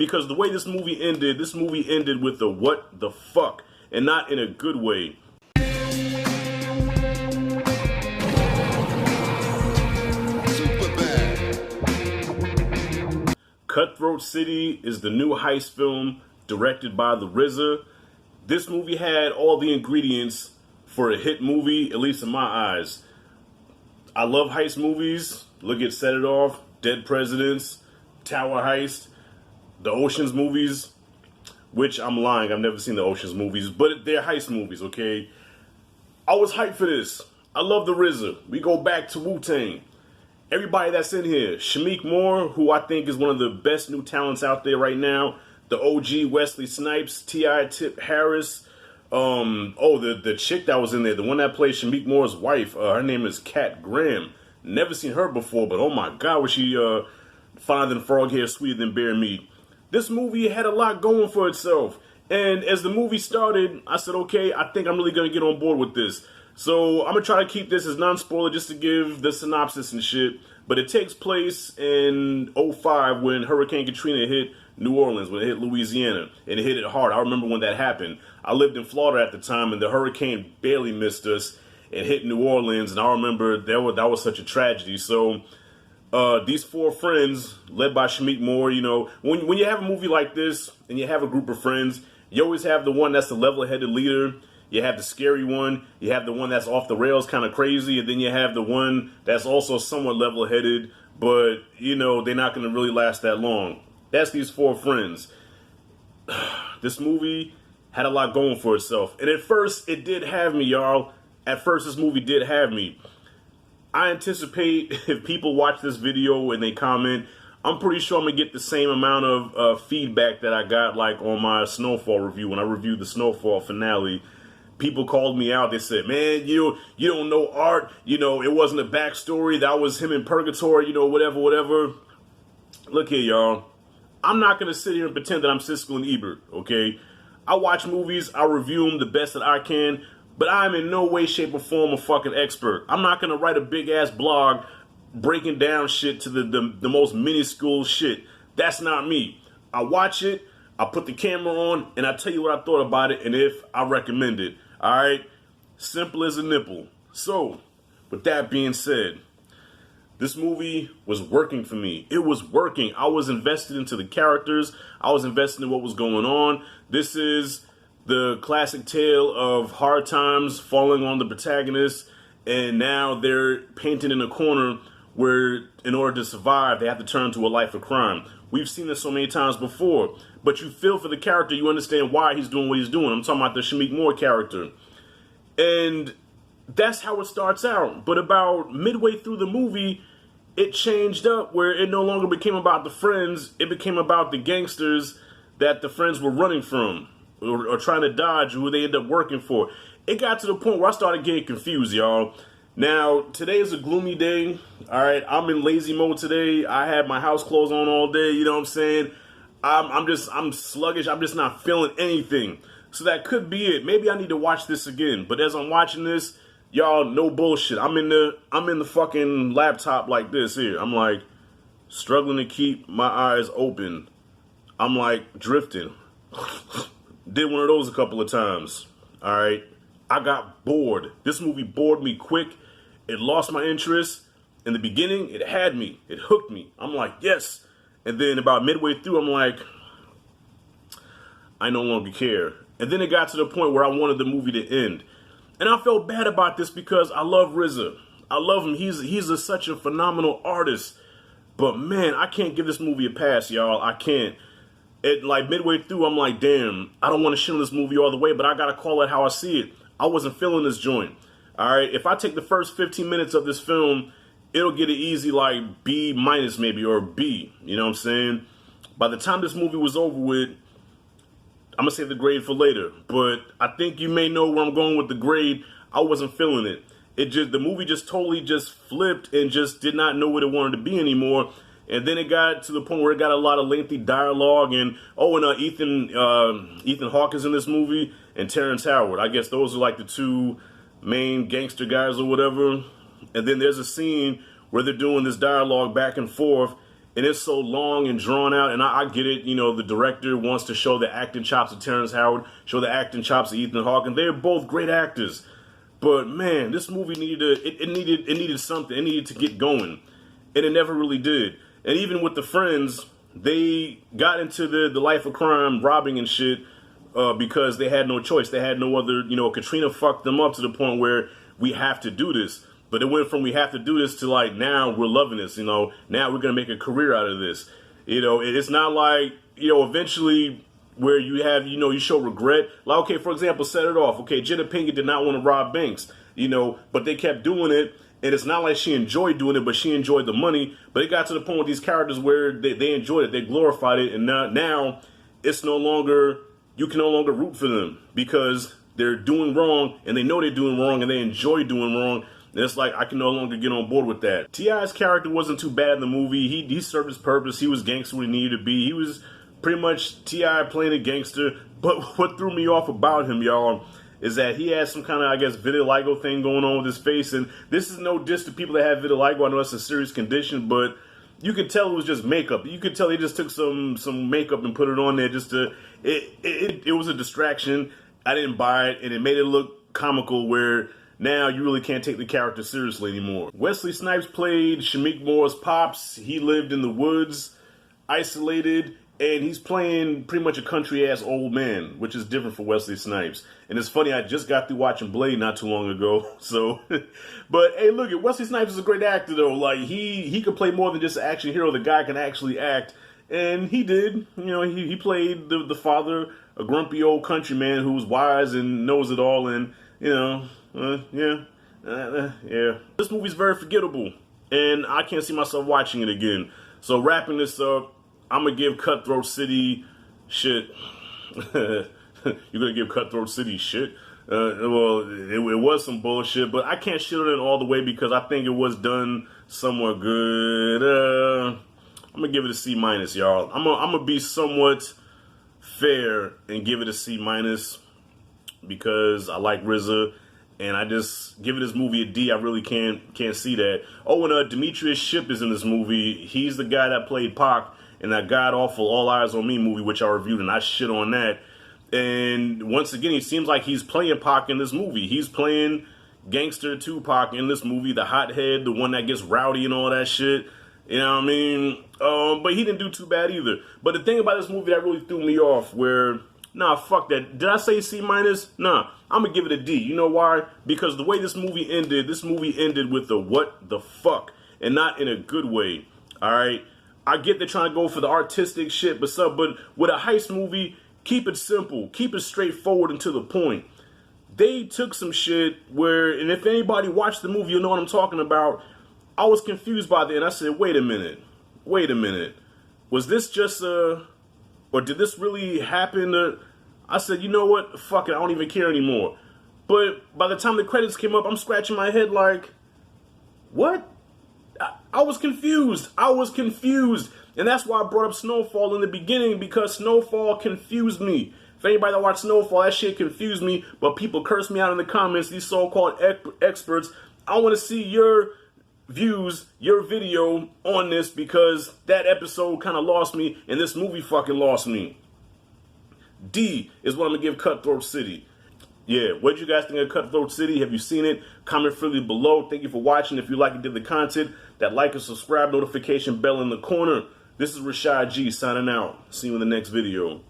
because the way this movie ended with a what the fuck, and not in a good way. Cutthroat City is the new heist film directed by the RZA. This movie had all the ingredients for a hit movie, at least in my eyes. I love heist movies. Look at Set It Off, Dead Presidents, Tower Heist, the Ocean's movies, which I'm lying, I've never seen the Ocean's movies, but they're heist movies, okay? I was hyped for this. I love the RZA. We go back to Wu-Tang. Everybody that's in here, Shameik Moore, who I think is one of the best new talents out there right now, the OG Wesley Snipes, T.I. Tip Harris, the chick that was in there, the one that played Shameik Moore's wife, her name is Kat Graham. Never seen her before, but oh my god, was she finer than frog hair, sweeter than bear meat. This movie had a lot going for itself, and as the movie started, I said, okay, I think I'm really going to get on board with this. So I'm going to try to keep this as non-spoiler just to give the synopsis and shit. But it takes place in 2005 when Hurricane Katrina hit New Orleans, when it hit Louisiana. And it hit it hard. I remember when that happened. I lived in Florida at the time, and the hurricane barely missed us. It hit New Orleans, and I remember that was such a tragedy. So these four friends, led by Shameik Moore, you know, when you have a movie like this and you have a group of friends, you always have the one that's the level-headed leader. You have the scary one, you have the one that's off the rails kind of crazy, and then you have the one that's also somewhat level-headed, but, you know, they're not going to really last that long. That's these four friends. This movie had a lot going for itself. And at first, it did have me, y'all. At first, this movie did have me. I anticipate if people watch this video and they comment, I'm pretty sure I'm going to get the same amount of feedback that I got, like, on my Snowfall review, when I reviewed the Snowfall finale. People called me out. They said, man, you don't know Art. You know, it wasn't a backstory. That was him in purgatory, you know, whatever. Look here, y'all. I'm not going to sit here and pretend that I'm Siskel and Ebert, okay? I watch movies. I review them the best that I can. But I'm in no way, shape, or form a fucking expert. I'm not going to write a big-ass blog breaking down shit to the most minuscule shit. That's not me. I watch it. I put the camera on, and I tell you what I thought about it and if I recommend it. All right? Simple as a nipple. So, with that being said, this movie was working for me. It was working. I was invested into the characters. I was invested in what was going on. This is the classic tale of hard times falling on the protagonist, and now they're painted in a corner where, in order to survive, they have to turn to a life of crime. We've seen this so many times before, but you feel for the character, you understand why he's doing what he's doing. I'm talking about the Shameik Moore character. And that's how it starts out. But about midway through the movie, it changed up where it no longer became about the friends, it became about the gangsters that the friends were running from or trying to dodge, who they end up working for. It got to the point where I started getting confused, y'all. Now, today is a gloomy day, all right? I'm in lazy mode today. I had my house clothes on all day, you know what I'm saying? I'm sluggish. I'm just not feeling anything. So that could be it. Maybe I need to watch this again. But as I'm watching this, y'all, no bullshit. I'm in the fucking laptop like this here. I'm like struggling to keep my eyes open. I'm like drifting. Did one of those a couple of times, all right? I got bored. This movie bored me quick. It lost my interest. In the beginning, it had me. It hooked me. I'm like, yes. And then about midway through, I'm like, I no longer care. And then it got to the point where I wanted the movie to end. And I felt bad about this because I love RZA. I love him. He's such a phenomenal artist. But man, I can't give this movie a pass, y'all. I can't. It, like, midway through, I'm like, damn, I don't want to shit on this movie all the way, but I got to call it how I see it. I wasn't feeling this joint. All right, if I take the first 15 minutes of this film, it'll get an easy, like, B minus maybe, or B. You know what I'm saying? By the time this movie was over with, I'm going to save the grade for later. But I think you may know where I'm going with the grade. I wasn't feeling it. The movie just totally just flipped and just did not know what it wanted to be anymore. And then it got to the point where it got a lot of lengthy dialogue. And, Ethan Hawke is in this movie, and Terrence Howard. I guess those are like the two main gangster guys or whatever. And then there's a scene where they're doing this dialogue back and forth, and it's so long and drawn out. And I get it, you know, the director wants to show the acting chops of Terrence Howard, show the acting chops of Ethan Hawke, and they're both great actors. But man, this movie it needed something. It needed to get going, and it never really did. And even with the friends, they got into the life of crime, robbing and shit, because they had no choice. They had no other, you know, Katrina fucked them up to the point where we have to do this. But it went from we have to do this to like, now we're loving this, you know, now we're going to make a career out of this. You know, it's not like, you know, eventually where you have, you know, you show regret. Like, okay, for example, Set It Off. Okay, Jada Pinkett did not want to rob banks, you know, but they kept doing it. And it's not like she enjoyed doing it, but she enjoyed the money. But it got to the point with these characters where they enjoyed it, they glorified it, and now it's no longer, you can no longer root for them because they're doing wrong, and they know they're doing wrong, and they enjoy doing wrong. And it's like, I can no longer get on board with that. T.I.'s character wasn't too bad in the movie. He served his purpose. He was gangster when he needed to be. He was pretty much T.I. playing a gangster. But what threw me off about him, y'all, is that he has some kind of, I guess, vitiligo thing going on with his face. And this is no diss to people that have vitiligo. I know that's a serious condition, but you could tell it was just makeup. You could tell they just took some makeup and put it on there just to, it was a distraction. I didn't buy it, and it made it look comical where now you really can't take the character seriously anymore. Wesley Snipes played Shameik Moore's pops. He lived in the woods, isolated, and he's playing pretty much a country-ass old man, which is different for Wesley Snipes. And it's funny, I just got through watching Blade not too long ago, so... But, hey, look, Wesley Snipes is a great actor, though. Like, he could play more than just an action hero. The guy can actually act, and he did. You know, he played the father, a grumpy old countryman who's wise and knows it all, and, you know, yeah. This movie's very forgettable, and I can't see myself watching it again. So, wrapping this up, I'm going to give Cutthroat City shit. You're going to give Cutthroat City shit? Well, it was some bullshit, but I can't shit on it all the way because I think it was done somewhat good. I'm going to give it a C-, y'all. I'm going to be somewhat fair and give it a C- because I like RZA, and I just giving this movie a D. I really can't see that. Oh, and Demetrius Shipp is in this movie. He's the guy that played Pac in that god-awful All Eyes on Me movie, which I reviewed, and I shit on that. And once again, it seems like he's playing Pac in this movie. He's playing gangster Tupac in this movie, the hothead, the one that gets rowdy and all that shit. You know what I mean? But he didn't do too bad either. But the thing about this movie that really threw me off, where, nah, fuck that. Did I say C-? Nah, I'm going to give it a D. You know why? Because the way this movie ended with the what the fuck, and not in a good way. All right? I get they're trying to go for the artistic shit, but with a heist movie, keep it simple. Keep it straightforward and to the point. They took some shit where, and if anybody watched the movie, you'll know what I'm talking about. I was confused by that, and I said, wait a minute. Was this just or did this really happen? I said, you know what? Fuck it, I don't even care anymore. But by the time the credits came up, I'm scratching my head like, what? I was confused. And that's why I brought up Snowfall in the beginning, because Snowfall confused me. If anybody that watched Snowfall, that shit confused me, but people curse me out in the comments, these so-called experts. I want to see your views, your video on this, because that episode kind of lost me, and this movie fucking lost me. D is what I'm going to give Cutthroat City. Yeah, what did you guys think of Cutthroat City? Have you seen it? Comment freely below. Thank you for watching. If you like and did the content, that like and subscribe, notification bell in the corner. This is Rashad G signing out. See you in the next video.